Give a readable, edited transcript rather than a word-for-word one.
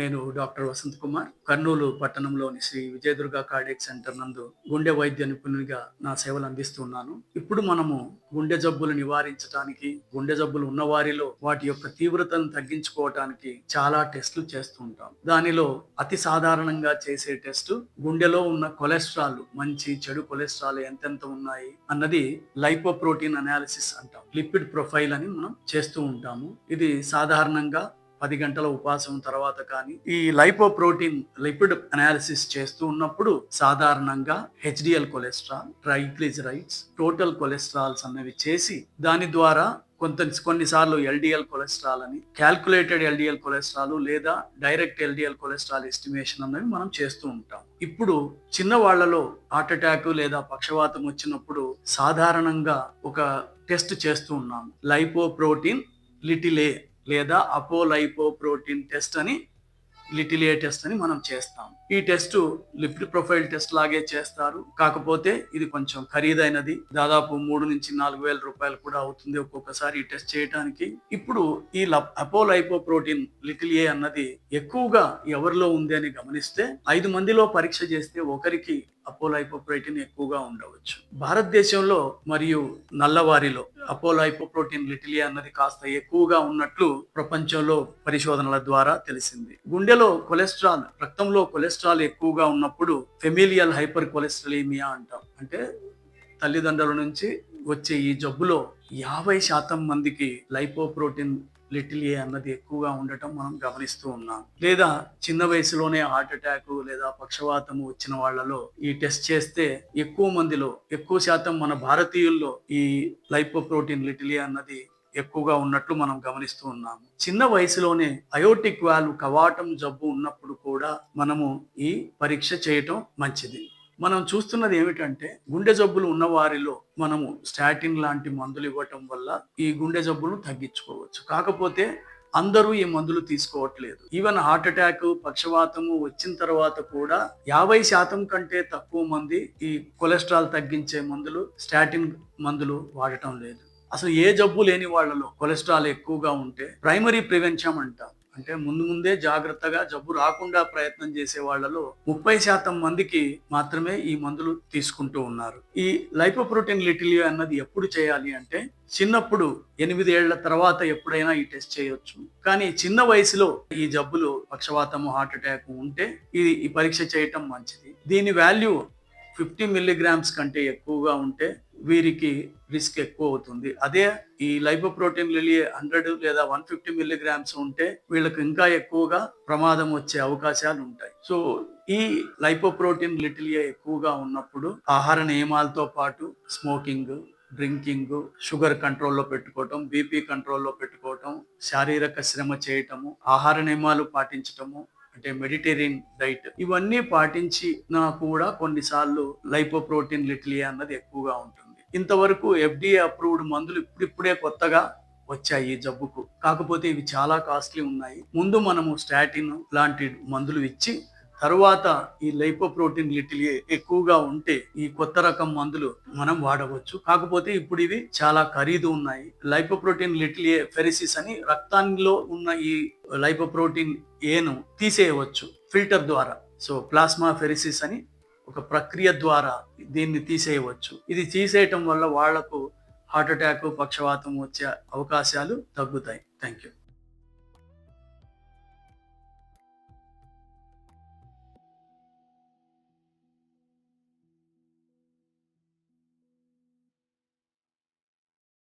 నేను డాక్టర్ వసంత్ కుమార్, కర్నూలు పట్టణంలోని Shri Vijayadurga cardiac centre నందు గుండె వైద్య నిపుణునిగా నా సేవలు అందిస్తున్నాను. ఇప్పుడు మనము గుండె జబ్బులు నివారించడానికి, గుండె జబ్బులు ఉన్నవారిలో వాటి యొక్క తీవ్రతను తగ్గించుకోవటానికి చాలా టెస్టులు చేస్తూ ఉంటాం. దానిలో అతి సాధారణంగా చేసే టెస్ట్ గుండెలో ఉన్న కొలెస్ట్రాల్, మంచి చెడు కొలెస్ట్రాల్ ఎంతెంత ఉన్నాయి అన్నది లైపోప్రోటీన్ అనాలిసిస్ అంటాం. లిపిడ్ ప్రొఫైల్ అని మనం చేస్తూ ఉంటాము. ఇది సాధారణంగా 10 గంటల ఉపవాసం తర్వాత కానీ ఈ లైపోప్రోటీన్ లిపిడ్ అనాలిసిస్ చేస్తూ ఉన్నప్పుడు సాధారణంగా HDL cholesterol, triglycerides, total cholesterols అన్నవి చేసి దాని ద్వారా కొన్నిసార్లు ఎల్డిఎల్ కొలెస్ట్రాల్ అని, క్యాల్కులేటెడ్ ఎల్డిఎల్ కొలెస్ట్రాల్ లేదా డైరెక్ట్ ఎల్డిఎల్ కొలెస్ట్రాల్ ఎస్టిమేషన్ అన్నవి మనం చేస్తూ ఉంటాం. ఇప్పుడు చిన్న వాళ్లలో హార్ట్ అటాక్ లేదా పక్షవాతం వచ్చినప్పుడు సాధారణంగా ఒక టెస్ట్ చేస్తూ ఉన్నాం. లైపోప్రోటీన్ లిటిల్ ఏ లేదా అపోలైపోప్రోటీన్ టెస్ట్ అని, లిటిల్ ఏ టెస్ట్ అని మనం చేస్తాం. ఈ టెస్ట్ లిపిడ్ ప్రొఫైల్ టెస్ట్ లాగే చేస్తారు. కాకపోతే ఇది కొంచెం ఖరీదైనది. దాదాపు 3 నుంచి 4 వేల రూపాయలు కూడా అవుతుంది ఒక్కొక్కసారి ఈ టెస్ట్ చేయడానికి. ఇప్పుడు ఈ అపోలైపోప్రోటీన్ లిటిల్ ఏ అన్నది ఎక్కువగా ఎవరిలో ఉంది అని గమనిస్తే 5 మందిలో పరీక్ష చేస్తే ఒకరికి అపోలైపోప్రోటీన్ ఎక్కువగా ఉండవచ్చు. భారతదేశంలో మరియు నల్లవారిలో అపోలైపోప్రోటీన్ లిటిల్ ఏ అన్నది కాస్త ఎక్కువగా ఉన్నట్లు ప్రపంచంలో పరిశోధనల ద్వారా తెలిసింది. గుండెలో కొలెస్ట్రాల్, రక్తంలో కొలెస్ట్రాల్ ఎక్కువగా ఉన్నప్పుడు ఫెమిలియల్ హైపర్ కొలెస్ట్రాలీమియా అంటాం. అంటే తల్లిదండ్రుల నుంచి వచ్చే ఈ జబ్బులో 50% మందికి లైపోప్రోటీన్ లిటిల్ ఏ అన్నది ఎక్కువగా ఉండటం మనం గమనిస్తూ ఉన్నాం. లేదా చిన్న వయసులోనే హార్ట్ అటాక్ లేదా పక్షవాతము వచ్చిన వాళ్ళలో ఈ టెస్ట్ చేస్తే ఎక్కువ శాతం మన భారతీయుల్లో ఈ లైపోప్రోటీన్ లిటిల్ ఏ అన్నది ఎక్కువగా ఉన్నట్లు మనం గమనిస్తూ ఉన్నాము. చిన్న వయసులోనే అయోటిక్ వాల్వ్ కవాటం జబ్బు ఉన్నప్పుడు కూడా మనము ఈ పరీక్ష చేయటం మంచిది. మనం చూస్తున్నది ఏమిటంటే గుండె జబ్బులు ఉన్న వారిలో మనము స్టాటిన్ లాంటి మందులు ఇవ్వటం వల్ల ఈ గుండె జబ్బులను తగ్గించుకోవచ్చు. కాకపోతే అందరూ ఈ మందులు తీసుకోవట్లేదు. ఈవెన్ హార్ట్ అటాక్, పక్షవాతము వచ్చిన తర్వాత కూడా 50% కంటే తక్కువ మంది ఈ కొలెస్ట్రాల్ తగ్గించే మందులు, స్టాటిన్ మందులు వాడటం లేదు. అసలు ఏ జబ్బు లేని వాళ్ళలో కొలెస్ట్రాల్ ఎక్కువగా ఉంటే ప్రైమరీ ప్రివెన్షన్ అంటాం. అంటే ముందే జాగ్రత్తగా జబ్బు రాకుండా ప్రయత్నం చేసే వాళ్ళలో 30% మందికి మాత్రమే ఈ మందులు తీసుకుంటూ ఉన్నారు. ఈ లైపోప్రోటీన్ లిటిల్ ఏ అన్నది ఎప్పుడు చేయాలి అంటే చిన్నప్పుడు 8 ఏళ్ల తర్వాత ఎప్పుడైనా ఈ టెస్ట్ చేయొచ్చు. కానీ చిన్న వయసులో ఈ జబ్బులు పక్షవాతము, హార్ట్ అటాక్ ఉంటే ఈ పరీక్ష చేయటం మంచిది. దీని వాల్యూ 50 మిల్లీగ్రామ్స్ కంటే ఎక్కువగా ఉంటే వీరికి రిస్క్ ఎక్కువ అవుతుంది. అదే ఈ లైపోప్రోటీన్ లిటిల్ ఏ 100 లేదా 150 మిల్లీగ్రామ్స్ ఉంటే వీళ్ళకి ఇంకా ఎక్కువగా ప్రమాదం వచ్చే అవకాశాలు ఉంటాయి. సో ఈ లైపోప్రోటీన్ లిటిల్ ఏ ఎక్కువగా ఉన్నప్పుడు ఆహార నియమాలతో పాటు స్మోకింగ్, డ్రింకింగ్, షుగర్ కంట్రోల్లో పెట్టుకోవటం, బీపీ కంట్రోల్లో పెట్టుకోవటం, శారీరక శ్రమ చేయటము, ఆహార నియమాలు పాటించటము, అంటే మెడిటేరియన్ డైట్, ఇవన్నీ పాటించినా కూడా కొన్నిసార్లు లైపోప్రోటీన్ లిటిల్ ఏ అన్నది ఎక్కువగా ఉంటుంది. ఇంతవరకు FDA అప్రూవ్డ్ మందులు ఇప్పుడిప్పుడే కొత్తగా వచ్చాయి ఈ జబ్బుకు. కాకపోతే ఇవి చాలా కాస్ట్లీ ఉన్నాయి. ముందు మనము స్టాటిన్ లాంటి మందులు ఇచ్చి తరువాత ఈ లైపోప్రోటీన్ లిటిల్ ఏ ఎక్కువగా ఉంటే ఈ కొత్త రకం మందులు మనం వాడవచ్చు. కాకపోతే ఇప్పుడు ఇవి చాలా ఖరీదు ఉన్నాయి. లైపోప్రోటీన్ లిటిల్ ఏ ఫెరిసిస్ అని రక్తంలో ఉన్న ఈ లైపోప్రోటీన్ ఏను తీసేయవచ్చు ఫిల్టర్ ద్వారా. సో ప్లాస్మా ఫెరిసిస్ అని ఒక ప్రక్రియ ద్వారా దీన్ని తీసేయవచ్చు. ఇది తీసేయటం వల్ల వాళ్లకు హార్ట్ అటాక్, పక్షవాతం వచ్చే అవకాశాలు తగ్గుతాయి. Thank you.